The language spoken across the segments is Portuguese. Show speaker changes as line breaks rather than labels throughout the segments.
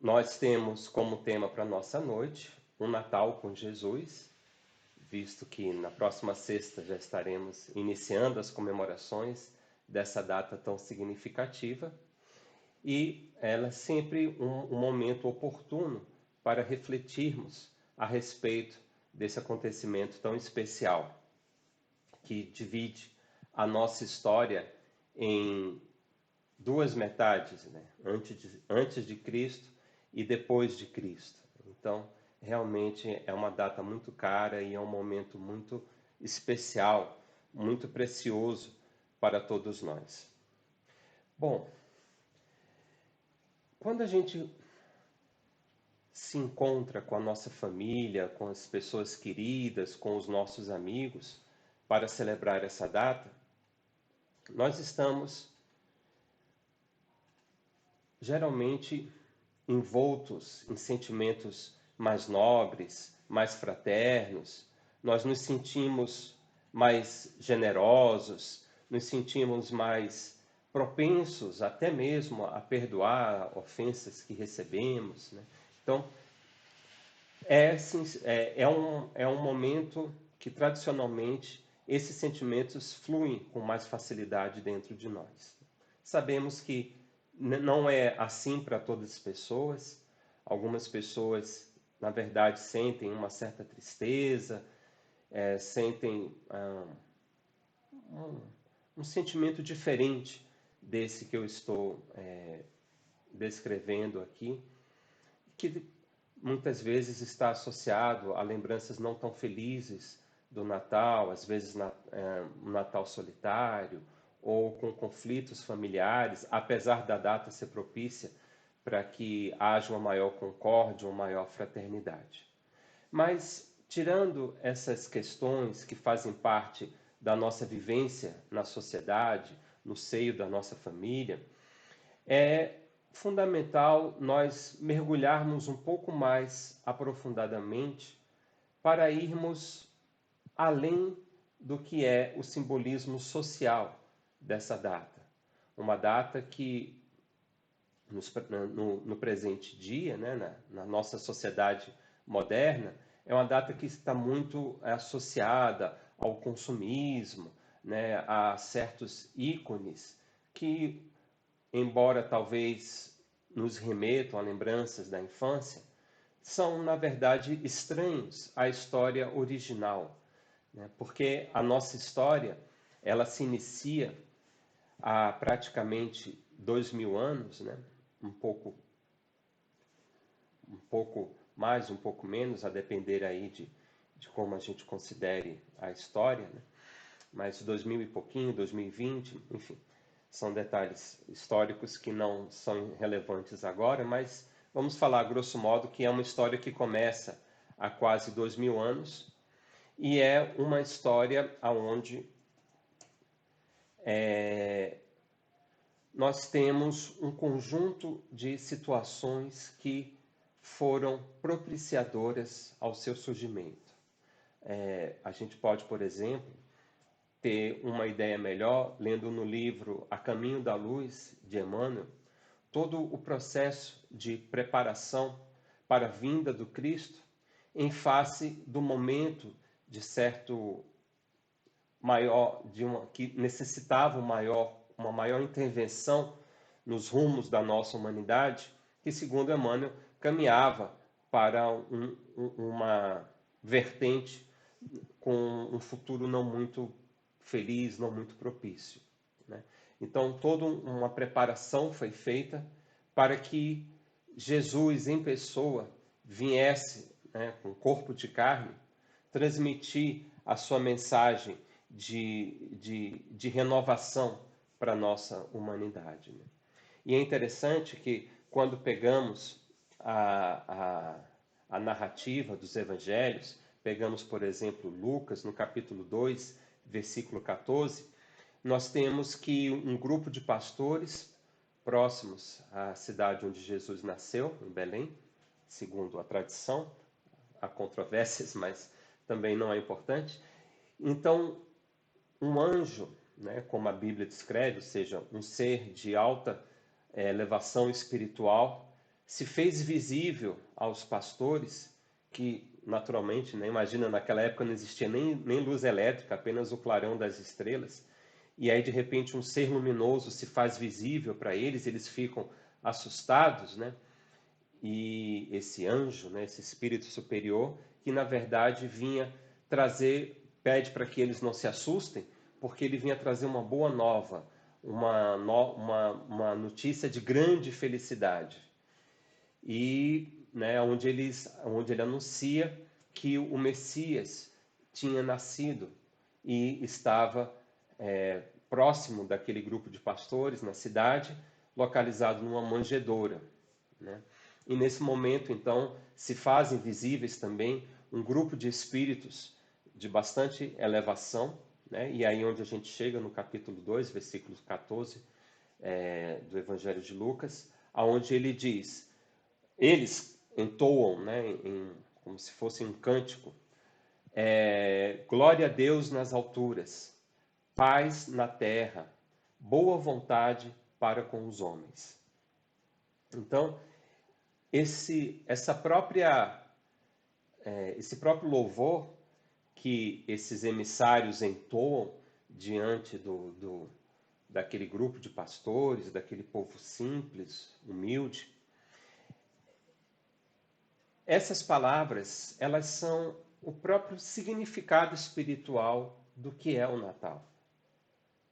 Nós temos como tema para a nossa noite o Natal com Jesus, visto que na próxima sexta já estaremos iniciando as comemorações dessa data tão significativa. E ela é sempre um momento oportuno para refletirmos a respeito desse acontecimento tão especial, que divide a nossa história em duas metades, né? Antes de Cristo e depois de Cristo. Então, realmente é uma data muito cara e é um momento muito especial, muito precioso para todos nós. Bom, quando a gente se encontra com a nossa família, com as pessoas queridas, com os nossos amigos, para celebrar essa data, nós estamos geralmente envoltos em sentimentos mais nobres, mais fraternos, nós nos sentimos mais generosos, nos sentimos mais propensos até mesmo a perdoar ofensas que recebemos, né? Então, é um momento que tradicionalmente esses sentimentos fluem com mais facilidade dentro de nós. Sabemos que não é assim para todas as pessoas. Algumas pessoas, na verdade, sentem uma certa tristeza, sentem um sentimento diferente desse que eu estou descrevendo aqui, que muitas vezes está associado a lembranças não tão felizes do Natal, às vezes um Natal solitário, ou com conflitos familiares, apesar da data ser propícia para que haja uma maior concórdia, uma maior fraternidade. Mas, tirando essas questões que fazem parte da nossa vivência na sociedade, no seio da nossa família, é fundamental nós mergulharmos um pouco mais aprofundadamente para irmos além do que é o simbolismo social dessa data. Uma data que, no presente dia, né, na nossa sociedade moderna, é uma data que está muito associada ao consumismo, né, a certos ícones que, embora talvez nos remetam a lembranças da infância, são, na verdade, estranhos à história original, né? Porque a nossa história, ela se inicia há praticamente 2000 anos, né? Um pouco mais, um pouco menos, a depender aí de como a gente considere a história, né? Mas 2000 e pouquinho, 2020, enfim, são detalhes históricos que não são relevantes agora, mas vamos falar, grosso modo, que é uma história que começa há quase 2000 anos e é uma história onde nós temos um conjunto de situações que foram propiciadoras ao seu surgimento. A gente pode, por exemplo, ter uma ideia melhor lendo no livro A Caminho da Luz, de Emmanuel, todo o processo de preparação para a vinda do Cristo em face do momento de certo maior, que necessitava uma maior intervenção nos rumos da nossa humanidade, que, segundo Emmanuel, caminhava para uma vertente com um futuro não muito feliz, não muito propício, né? Então, toda uma preparação foi feita para que Jesus, em pessoa, viesse, né, com corpo de carne, transmitir a sua mensagem de renovação para a nossa humanidade, né? E é interessante que, quando pegamos a narrativa dos evangelhos, pegamos, por exemplo, Lucas, no capítulo 2, versículo 14, nós temos que um grupo de pastores próximos à cidade onde Jesus nasceu, em Belém, segundo a tradição, há controvérsias, mas também não é importante. Então, um anjo, né, como a Bíblia descreve, ou seja, um ser de alta elevação espiritual, se fez visível aos pastores, que naturalmente, né, imagina, naquela época não existia nem luz elétrica, apenas o clarão das estrelas, e aí de repente um ser luminoso se faz visível para eles, eles ficam assustados, né? E esse anjo, né, esse espírito superior, que na verdade vinha trazer, pede para que eles não se assustem, porque ele vinha trazer uma boa nova, uma notícia de grande felicidade. E né, onde ele anuncia que o Messias tinha nascido e estava próximo daquele grupo de pastores na cidade, localizado numa manjedoura, né? E nesse momento, então, se fazem visíveis também um grupo de espíritos de bastante elevação, né? E aí onde a gente chega no capítulo 2, versículo 14 do Evangelho de Lucas, aonde ele diz, eles entoam, né, como se fosse um cântico, glória a Deus nas alturas, paz na terra, boa vontade para com os homens. Então, esse próprio louvor que esses emissários entoam diante daquele grupo de pastores, daquele povo simples, humilde, essas palavras, elas são o próprio significado espiritual do que é o Natal,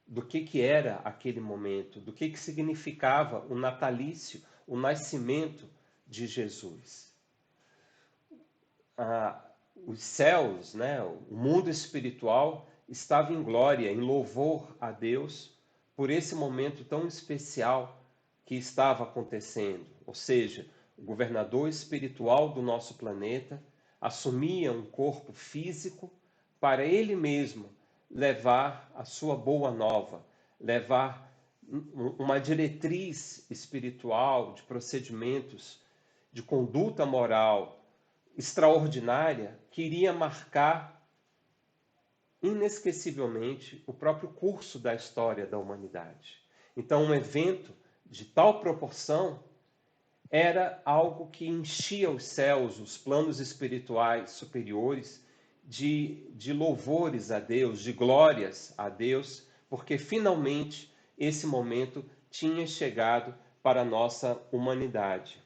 do que era aquele momento, do que significava o natalício, o nascimento de Jesus. Os céus, né, o mundo espiritual estava em glória, em louvor a Deus por esse momento tão especial que estava acontecendo. Ou seja, o governador espiritual do nosso planeta assumia um corpo físico para ele mesmo levar a sua boa nova, levar uma diretriz espiritual de procedimentos, de conduta moral extraordinária que iria marcar inesquecivelmente o próprio curso da história da humanidade. Então, um evento de tal proporção era algo que enchia os céus, os planos espirituais superiores, de louvores a Deus, de glórias a Deus, porque finalmente esse momento tinha chegado para a nossa humanidade.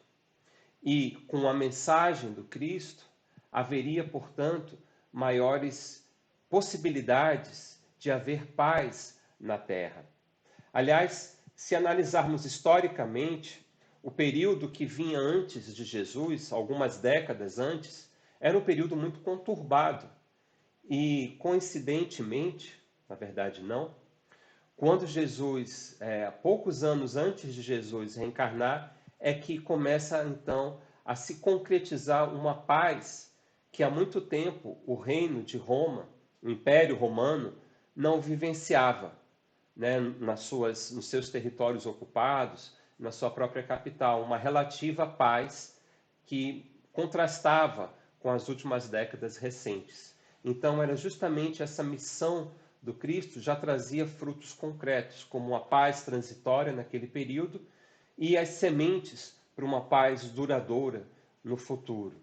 E com a mensagem do Cristo, haveria, portanto, maiores possibilidades de haver paz na Terra. Aliás, se analisarmos historicamente, o período que vinha antes de Jesus, algumas décadas antes, era um período muito conturbado. E, coincidentemente, na verdade não, quando Jesus, poucos anos antes de Jesus reencarnar, é que começa então a se concretizar uma paz que há muito tempo o reino de Roma, o Império Romano, não vivenciava, né, nos seus territórios ocupados, na sua própria capital, uma relativa paz que contrastava com as últimas décadas recentes. Então era justamente essa missão do Cristo já trazia frutos concretos, como a paz transitória naquele período e as sementes para uma paz duradoura no futuro.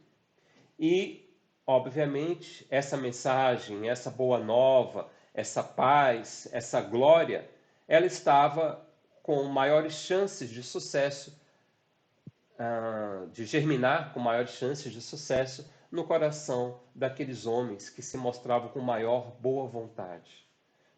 E, obviamente, essa mensagem, essa boa nova, essa paz, essa glória, ela estava com maiores chances de sucesso, de germinar com maiores chances de sucesso no coração daqueles homens que se mostravam com maior boa vontade.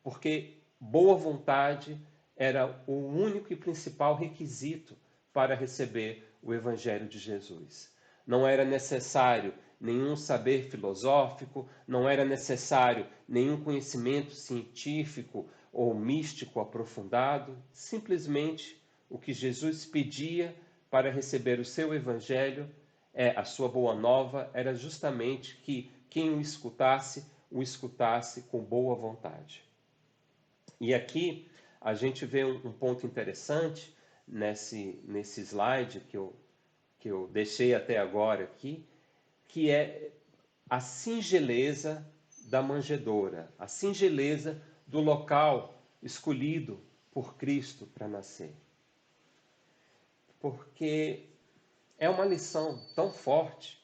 Porque boa vontade era o único e principal requisito para receber o Evangelho de Jesus. Não era necessário nenhum saber filosófico, não era necessário nenhum conhecimento científico ou místico aprofundado, simplesmente o que Jesus pedia para receber o seu Evangelho, a sua boa nova, era justamente que quem o escutasse com boa vontade. E aqui a gente vê um ponto interessante nesse slide que eu deixei até agora aqui, que é a singeleza da manjedoura, a singeleza do local escolhido por Cristo para nascer. Porque é uma lição tão forte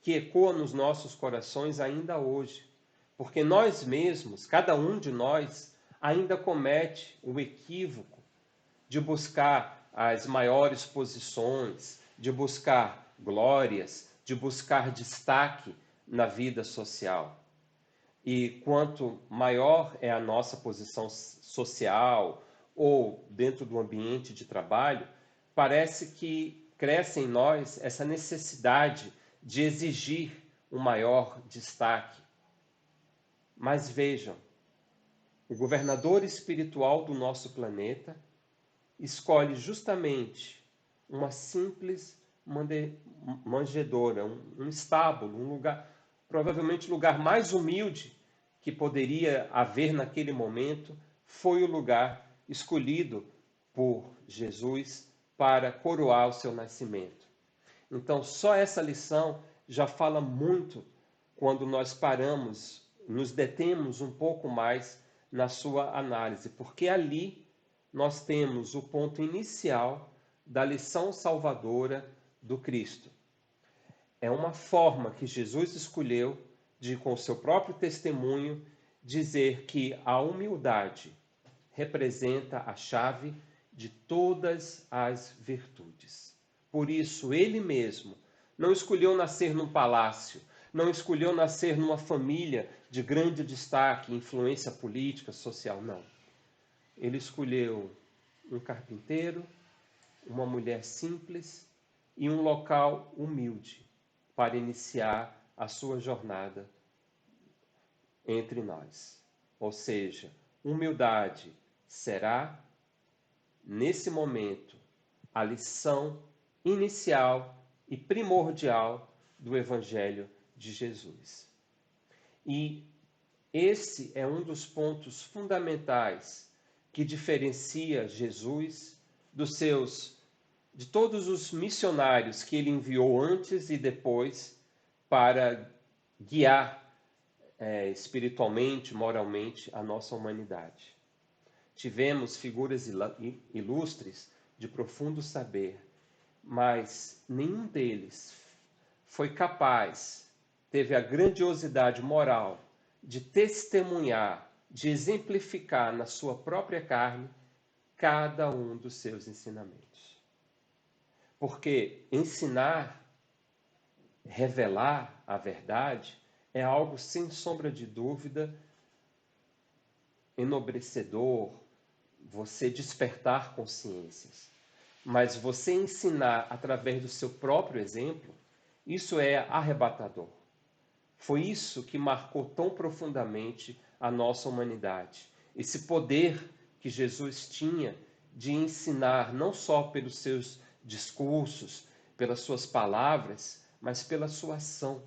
que ecoa nos nossos corações ainda hoje. Porque nós mesmos, cada um de nós, ainda comete o equívoco de buscar as maiores posições, de buscar glórias, de buscar destaque na vida social. E quanto maior é a nossa posição social ou dentro do ambiente de trabalho, parece que cresce em nós essa necessidade de exigir um maior destaque. Mas vejam, o governador espiritual do nosso planeta escolhe justamente uma simples manjedoura, um estábulo, um lugar, provavelmente o lugar mais humilde que poderia haver naquele momento, foi o lugar escolhido por Jesus para coroar o seu nascimento. Então, só essa lição já fala muito quando nós paramos, nos detemos um pouco mais na sua análise, porque ali nós temos o ponto inicial da lição salvadora do Cristo. É uma forma que Jesus escolheu de, com seu próprio testemunho, dizer que a humildade representa a chave de todas as virtudes. Por isso, ele mesmo não escolheu nascer num palácio, não escolheu nascer numa família de grande destaque, influência política, social, não. Ele escolheu um carpinteiro, uma mulher simples e um local humilde para iniciar a sua jornada entre nós. Ou seja, humildade será, nesse momento, a lição inicial e primordial do Evangelho de Jesus. E esse é um dos pontos fundamentais que diferencia Jesus de todos os missionários que ele enviou antes e depois para guiar espiritualmente, moralmente, a nossa humanidade. Tivemos figuras ilustres de profundo saber, mas nenhum deles foi capaz, teve a grandiosidade moral de testemunhar, de exemplificar na sua própria carne cada um dos seus ensinamentos. Porque ensinar, revelar a verdade é algo, sem sombra de dúvida, enobrecedor, você despertar consciências. Mas você ensinar através do seu próprio exemplo, isso é arrebatador. Foi isso que marcou tão profundamente a nossa humanidade. Esse poder que Jesus tinha de ensinar não só pelos seus discursos, pelas suas palavras, mas pela sua ação,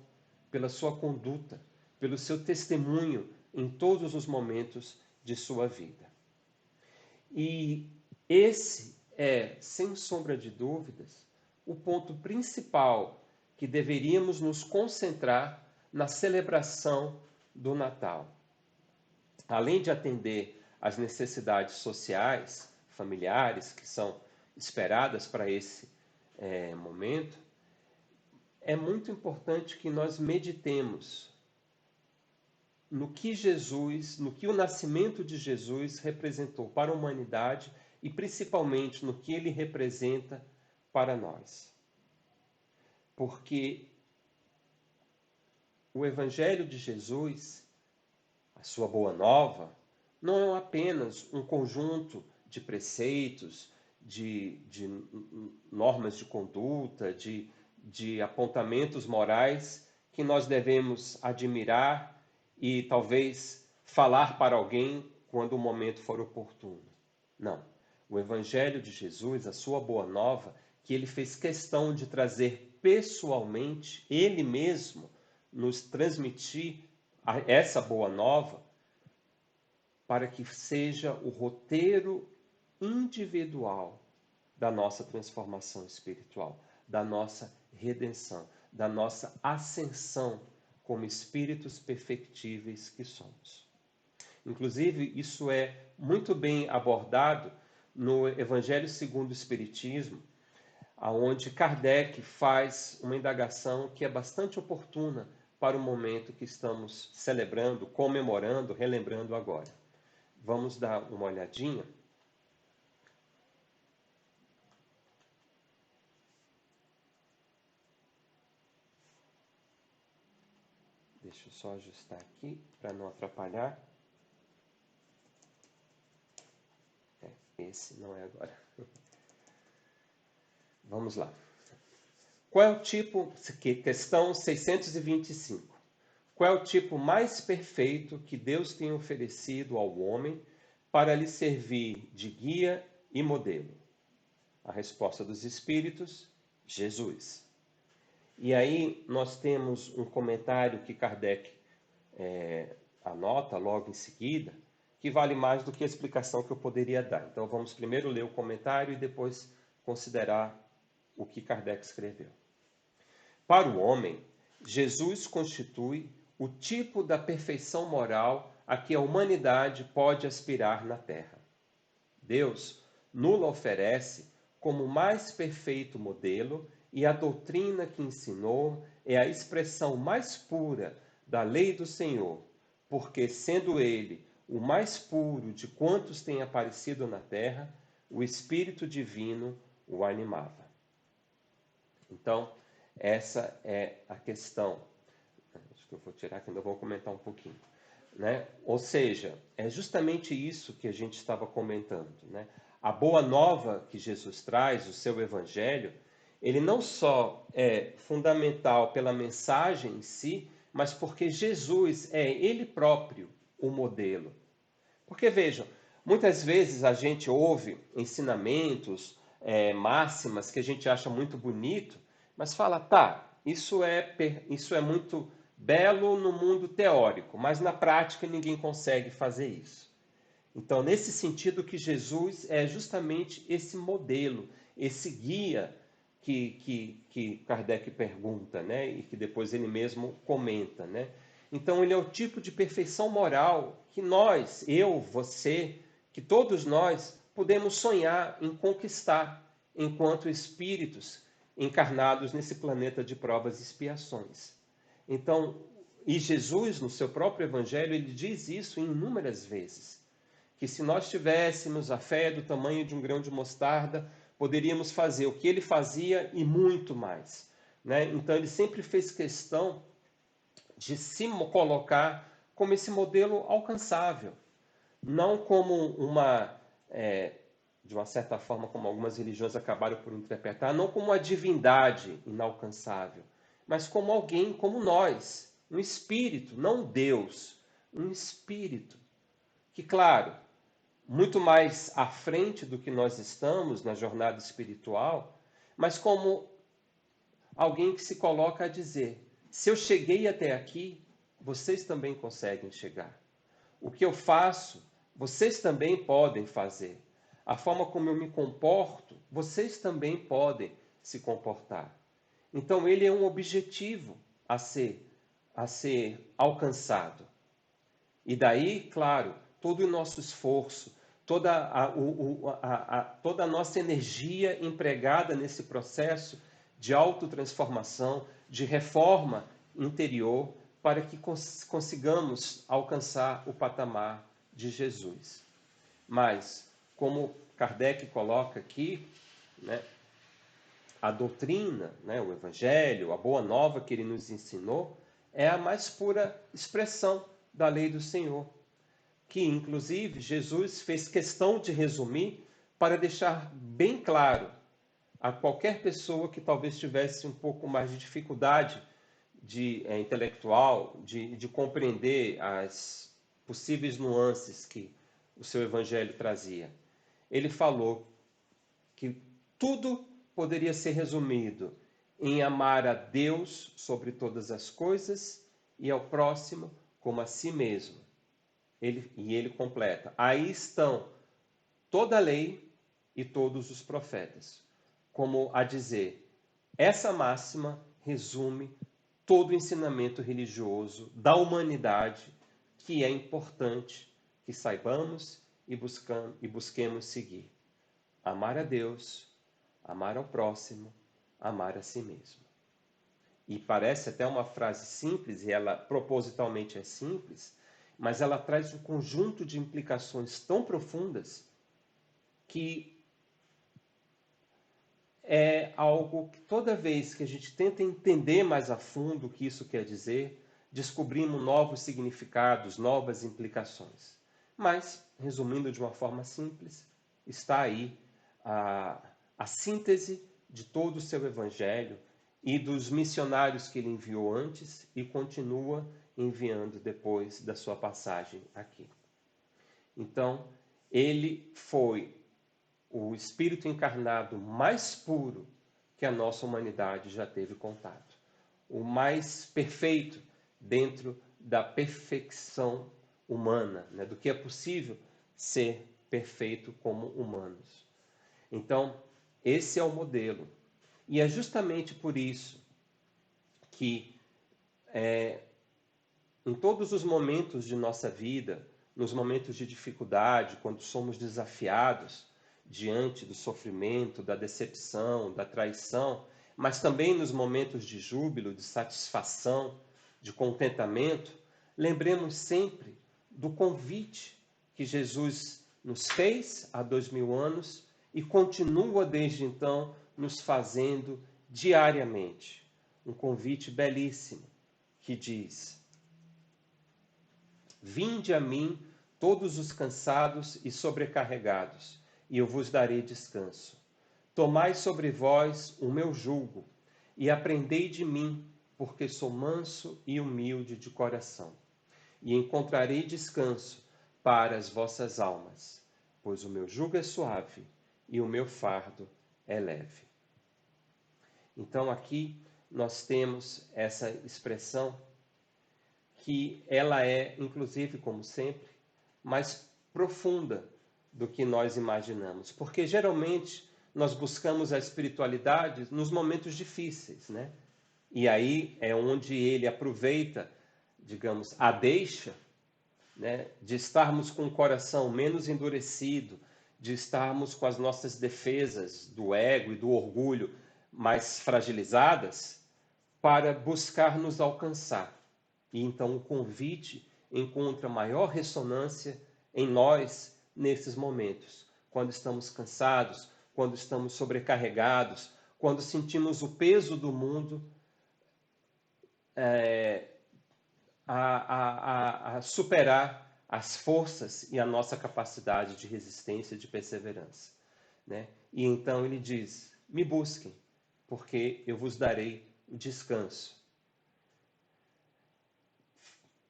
pela sua conduta, pelo seu testemunho em todos os momentos de sua vida. E esse é, sem sombra de dúvidas, o ponto principal que deveríamos nos concentrar na celebração do Natal. Além de atender às necessidades sociais, familiares, que são esperadas para esse momento, é muito importante que nós meditemos no que o nascimento de Jesus representou para a humanidade e principalmente no que ele representa para nós. Porque o Evangelho de Jesus, a sua boa nova, não é apenas um conjunto de preceitos, de normas de conduta, de apontamentos morais que nós devemos admirar e talvez falar para alguém quando o momento for oportuno. Não. O Evangelho de Jesus, a sua boa nova, que ele fez questão de trazer pessoalmente, ele mesmo, nos transmitir essa boa nova, para que seja o roteiro individual da nossa transformação espiritual, da nossa redenção, da nossa ascensão como espíritos perfectíveis que somos. Inclusive, isso é muito bem abordado no Evangelho segundo o Espiritismo, aonde Kardec faz uma indagação que é bastante oportuna para o momento que estamos celebrando, comemorando, relembrando agora. Vamos dar uma olhadinha. Deixa eu só ajustar aqui para não atrapalhar. Esse não é agora. Vamos lá. Qual é o tipo, questão 625. Qual é o tipo mais perfeito que Deus tem oferecido ao homem para lhe servir de guia e modelo? A resposta dos espíritos: Jesus. E aí nós temos um comentário que Kardec anota logo em seguida, que vale mais do que a explicação que eu poderia dar. Então vamos primeiro ler o comentário e depois considerar o que Kardec escreveu. Para o homem, Jesus constitui o tipo da perfeição moral a que a humanidade pode aspirar na Terra. Deus nos oferece como o mais perfeito modelo e a doutrina que ensinou é a expressão mais pura da lei do Senhor, porque, sendo ele o mais puro de quantos têm aparecido na terra, o Espírito Divino o animava. Então, essa é a questão. Acho que eu vou tirar, que ainda vou comentar um pouquinho. Né? Ou seja, é justamente isso que a gente estava comentando. Né? A boa nova que Jesus traz, o seu evangelho, ele não só é fundamental pela mensagem em si, mas porque Jesus é ele próprio o modelo. Porque vejam, muitas vezes a gente ouve ensinamentos, máximas que a gente acha muito bonito, mas fala, tá, isso é muito belo no mundo teórico, mas na prática ninguém consegue fazer isso. Então, nesse sentido que Jesus é justamente esse modelo, esse guia que Kardec pergunta, né? E que depois ele mesmo comenta, né? Então, ele é o tipo de perfeição moral que nós, eu, você, que todos nós podemos sonhar em conquistar enquanto espíritos encarnados nesse planeta de provas e expiações. Então, e Jesus, no seu próprio evangelho, ele diz isso inúmeras vezes, que se nós tivéssemos a fé do tamanho de um grão de mostarda, poderíamos fazer o que ele fazia e muito mais. Né? Então, ele sempre fez questão de se colocar como esse modelo alcançável, não como de uma certa forma, como algumas religiões acabaram por interpretar, não como uma divindade inalcançável, mas como alguém como nós, um espírito, não Deus, um espírito, que, claro, muito mais à frente do que nós estamos na jornada espiritual, mas como alguém que se coloca a dizer: se eu cheguei até aqui, vocês também conseguem chegar. O que eu faço, vocês também podem fazer. A forma como eu me comporto, vocês também podem se comportar. Então, ele é um objetivo a ser alcançado. E daí, claro, todo o nosso esforço, toda a nossa energia empregada nesse processo de autotransformação, de reforma interior, para que consigamos alcançar o patamar de Jesus. Mas, como Kardec coloca aqui, né, a doutrina, né, o Evangelho, a boa nova que ele nos ensinou, é a mais pura expressão da lei do Senhor, que inclusive Jesus fez questão de resumir para deixar bem claro a qualquer pessoa que talvez tivesse um pouco mais de dificuldade intelectual, de compreender as possíveis nuances que o seu evangelho trazia. Ele falou que tudo poderia ser resumido em amar a Deus sobre todas as coisas e ao próximo como a si mesmo. Ele completa: aí estão toda a lei e todos os profetas. Como a dizer, essa máxima resume todo o ensinamento religioso da humanidade, que é importante que saibamos e busquemos seguir. Amar a Deus, amar ao próximo, amar a si mesmo. E parece até uma frase simples, e ela propositalmente é simples, mas ela traz um conjunto de implicações tão profundas que é algo que toda vez que a gente tenta entender mais a fundo o que isso quer dizer, descobrimos novos significados, novas implicações. Mas, resumindo de uma forma simples, está aí a síntese de todo o seu evangelho e dos missionários que ele enviou antes e continua enviando depois da sua passagem aqui. Então, ele foi o Espírito encarnado mais puro que a nossa humanidade já teve contato. O mais perfeito dentro da perfeição humana, né? Do que é possível ser perfeito como humanos. Então, esse é o modelo. E é justamente por isso que, em todos os momentos de nossa vida, nos momentos de dificuldade, quando somos desafiados diante do sofrimento, da decepção, da traição, mas também nos momentos de júbilo, de satisfação, de contentamento, lembremos sempre do convite que Jesus nos fez há 2000 anos e continua desde então nos fazendo diariamente. Um convite belíssimo que diz: vinde a mim todos os cansados e sobrecarregados, e eu vos darei descanso. Tomai sobre vós o meu jugo, e aprendei de mim, porque sou manso e humilde de coração. E encontrarei descanso para as vossas almas, pois o meu jugo é suave e o meu fardo é leve. Então aqui nós temos essa expressão que ela é, inclusive, como sempre, mais profunda do que nós imaginamos. Porque geralmente nós buscamos a espiritualidade nos momentos difíceis, né? E aí é onde ele aproveita, digamos, a deixa, né, de estarmos com o coração menos endurecido, de estarmos com as nossas defesas do ego e do orgulho mais fragilizadas, para buscar nos alcançar. E então o convite encontra maior ressonância em nós nesses momentos, quando estamos cansados, quando estamos sobrecarregados, quando sentimos o peso do mundo a superar as forças e a nossa capacidade de resistência e de perseverança, né? E então ele diz: me busquem, porque eu vos darei o descanso.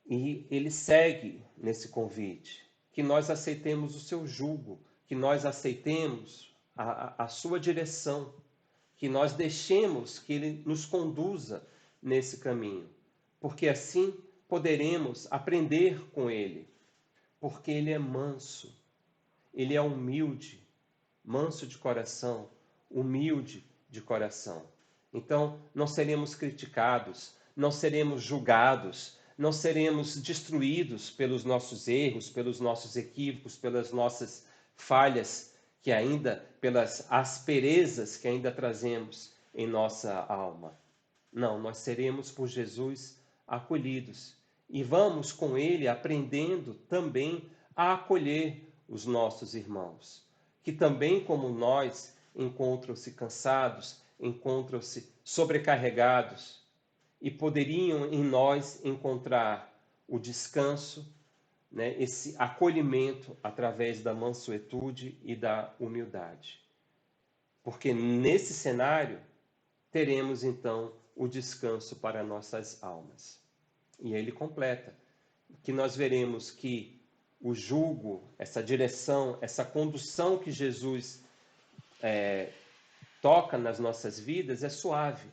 E ele segue nesse convite, que nós aceitemos o seu jugo, que nós aceitemos a sua direção, que nós deixemos que ele nos conduza nesse caminho, porque assim poderemos aprender com ele, porque ele é manso, ele é humilde, manso de coração, humilde de coração. Então, não seremos criticados, não seremos julgados, não seremos destruídos pelos nossos erros, pelos nossos equívocos, pelas nossas falhas, que ainda, pelas asperezas que ainda trazemos em nossa alma. Não, nós seremos por Jesus acolhidos e vamos com ele aprendendo também a acolher os nossos irmãos, que também, como nós, encontram-se cansados, encontram-se sobrecarregados e poderiam em nós encontrar o descanso, né, esse acolhimento através da mansuetude e da humildade. Porque nesse cenário teremos então o descanso para nossas almas. E aí ele completa que nós veremos que o jugo, essa direção, essa condução que Jesus toca nas nossas vidas é suave.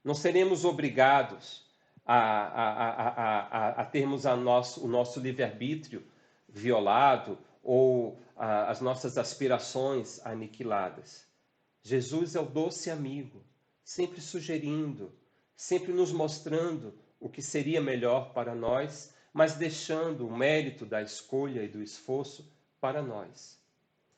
Não seremos obrigados a termos o nosso livre-arbítrio violado ou as nossas aspirações aniquiladas. Jesus é o doce amigo, sempre sugerindo, sempre nos mostrando o que seria melhor para nós, mas deixando o mérito da escolha e do esforço para nós.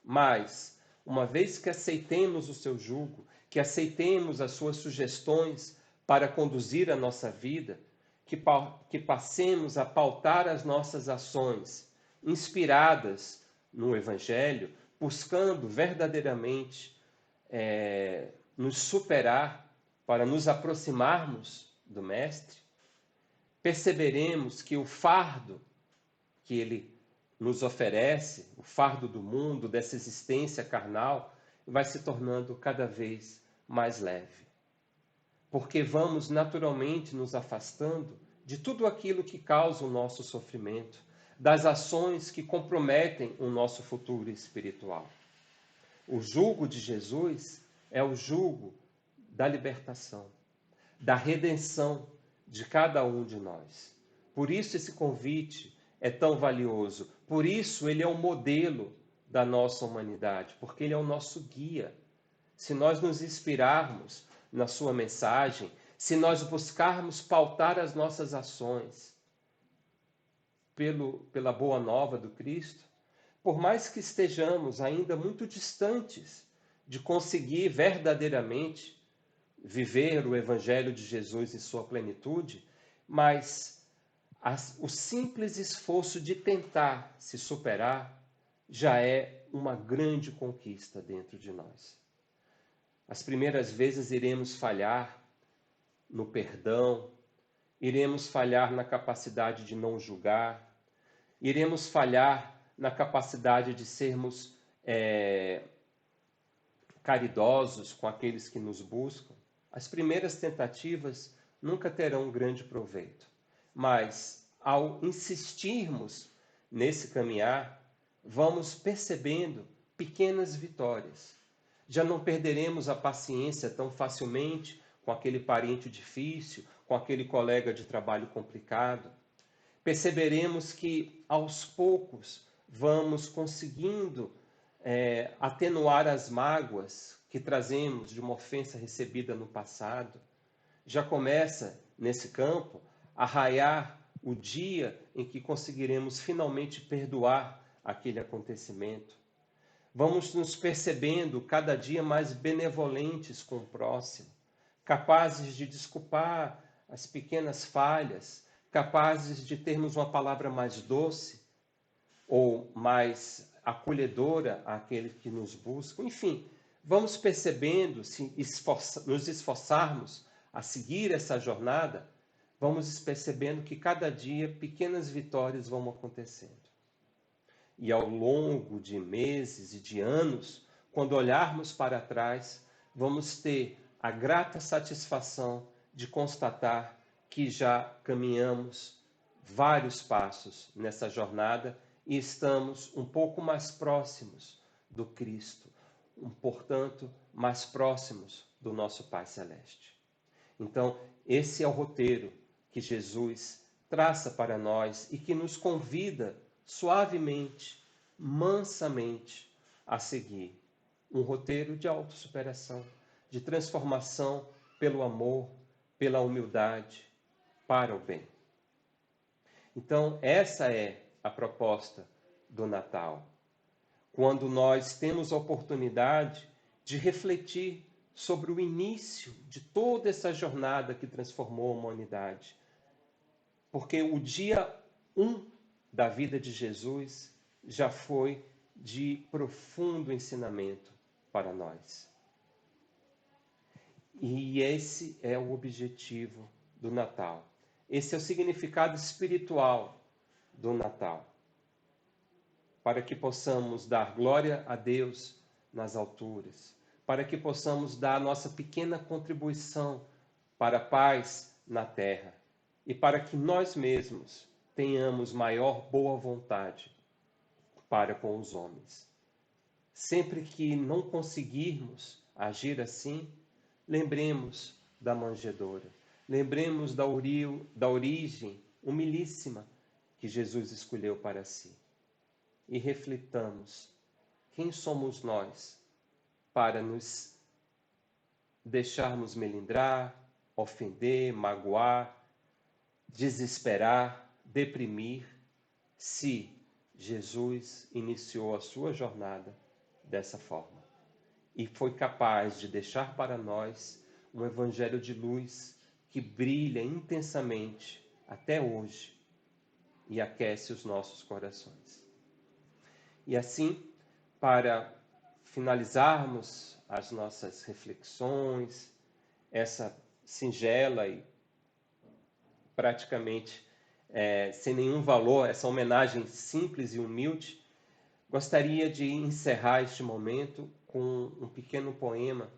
Mas uma vez que aceitemos o seu jugo, que aceitemos as suas sugestões para conduzir a nossa vida, que passemos a pautar as nossas ações inspiradas no Evangelho, buscando verdadeiramente nos superar para nos aproximarmos do Mestre, perceberemos que o fardo que ele nos oferece, o fardo do mundo, dessa existência carnal, vai se tornando cada vez mais leve. Porque vamos naturalmente nos afastando de tudo aquilo que causa o nosso sofrimento, das ações que comprometem o nosso futuro espiritual. O jugo de Jesus é o jugo da libertação, da redenção de cada um de nós. Por isso esse convite é tão valioso, por isso ele é o modelo da nossa humanidade, porque ele é o nosso guia. Se nós nos inspirarmos na sua mensagem, se nós buscarmos pautar as nossas ações pela boa nova do Cristo, por mais que estejamos ainda muito distantes de conseguir verdadeiramente viver o Evangelho de Jesus em sua plenitude, mas o simples esforço de tentar se superar já é uma grande conquista dentro de nós. As primeiras vezes iremos falhar no perdão, iremos falhar na capacidade de não julgar, iremos falhar na capacidade de sermos caridosos com aqueles que nos buscam. As primeiras tentativas nunca terão grande proveito, mas ao insistirmos nesse caminhar, vamos percebendo pequenas vitórias. Já não perderemos a paciência tão facilmente com aquele parente difícil, com aquele colega de trabalho complicado. Perceberemos que, aos poucos, vamos conseguindo atenuar as mágoas que trazemos de uma ofensa recebida no passado. Já começa, nesse campo, a raiar o dia em que conseguiremos finalmente perdoar aquele acontecimento. Vamos nos percebendo cada dia mais benevolentes com o próximo, capazes de desculpar as pequenas falhas, capazes de termos uma palavra mais doce ou mais acolhedora àqueles que nos buscam. Enfim, vamos percebendo, se nos esforçarmos a seguir essa jornada, vamos percebendo que cada dia pequenas vitórias vão acontecendo. E ao longo de meses e de anos, quando olharmos para trás, vamos ter a grata satisfação de constatar que já caminhamos vários passos nessa jornada e estamos um pouco mais próximos do Cristo, portanto, mais próximos do nosso Pai Celeste. Então, esse é o roteiro que Jesus traça para nós e que nos convida suavemente, mansamente a seguir. Um roteiro de autossuperação, de transformação pelo amor, pela humildade, para o bem. Então, essa é a proposta do Natal. Quando nós temos a oportunidade de refletir sobre o início de toda essa jornada que transformou a humanidade. Porque o dia 1 da vida de Jesus já foi de profundo ensinamento para nós. E esse é o objetivo do Natal. Esse é o significado espiritual do Natal. Para que possamos dar glória a Deus nas alturas, para que possamos dar a nossa pequena contribuição para a paz na terra e para que nós mesmos tenhamos maior boa vontade para com os homens. Sempre que não conseguirmos agir assim, lembremos da manjedoura, lembremos da origem humilíssima que Jesus escolheu para si e reflitamos quem somos nós para nos deixarmos melindrar, ofender, magoar, desesperar, deprimir, se Jesus iniciou a sua jornada dessa forma. e foi capaz de deixar para nós um evangelho de luz que brilha intensamente até hoje e aquece os nossos corações. E assim, para finalizarmos as nossas reflexões, essa singela e praticamente sem nenhum valor, essa homenagem simples e humilde, gostaria de encerrar este momento com um pequeno poema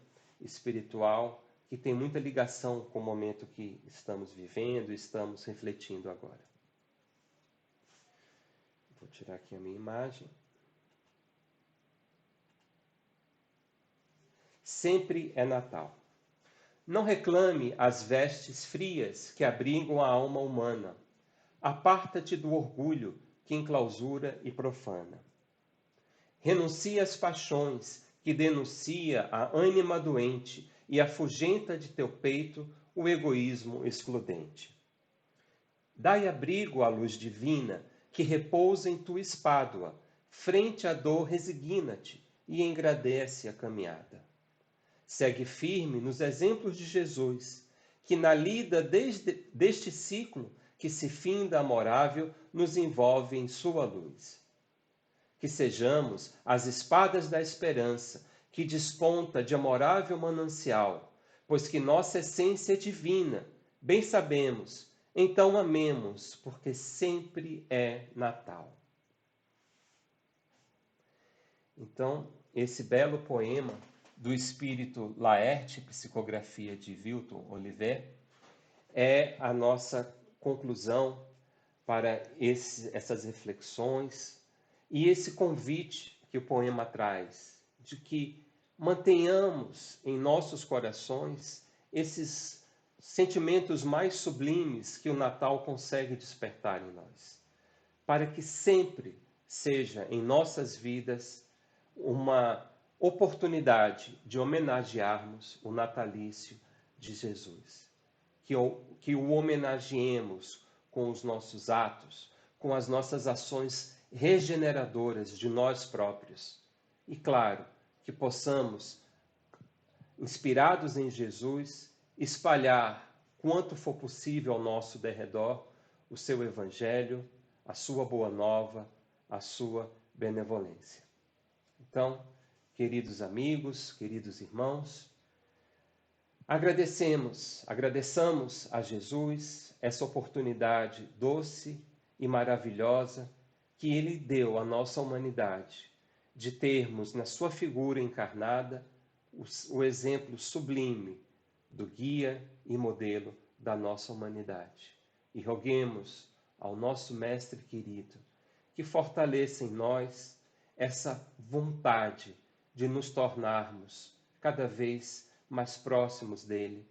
espiritual que tem muita ligação com o momento que estamos vivendo e estamos refletindo agora. Vou tirar aqui a minha imagem. Sempre é Natal. Não reclame as vestes frias que abrigam a alma humana. Aparta-te do orgulho que enclausura e profana. Renuncia às paixões que denuncia a ânima doente e afugenta de teu peito o egoísmo excludente. Dai abrigo à luz divina que repousa em tua espádua, frente à dor resigna-te e engrandece a caminhada. Segue firme nos exemplos de Jesus, que na lida deste ciclo que se finda amorável, nos envolve em sua luz. Que sejamos as espadas da esperança, que desponta de amorável manancial, pois que nossa essência é divina, bem sabemos, então amemos, porque sempre é Natal. Então, esse belo poema do espírito Laerte, psicografia de Vilton Olivet, é a nossa conclusão para essas reflexões e esse convite que o poema traz, de que mantenhamos em nossos corações esses sentimentos mais sublimes que o Natal consegue despertar em nós, para que sempre seja em nossas vidas uma oportunidade de homenagearmos o natalício de Jesus. Que o homenageemos com os nossos atos, com as nossas ações regeneradoras de nós próprios. E claro, que possamos, inspirados em Jesus, espalhar quanto for possível ao nosso derredor o seu evangelho, a sua boa nova, a sua benevolência. Então, queridos amigos, queridos irmãos, agradeçamos a Jesus essa oportunidade doce e maravilhosa que Ele deu à nossa humanidade, de termos na sua figura encarnada o exemplo sublime do guia e modelo da nossa humanidade. E roguemos ao nosso Mestre querido que fortaleça em nós essa vontade de nos tornarmos cada vez mais próximos dele,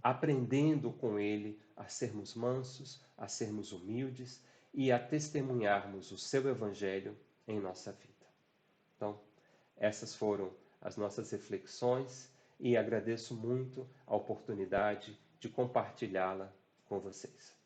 aprendendo com ele a sermos mansos, a sermos humildes e a testemunharmos o seu evangelho em nossa vida. Então, essas foram as nossas reflexões e agradeço muito a oportunidade de compartilhá-la com vocês.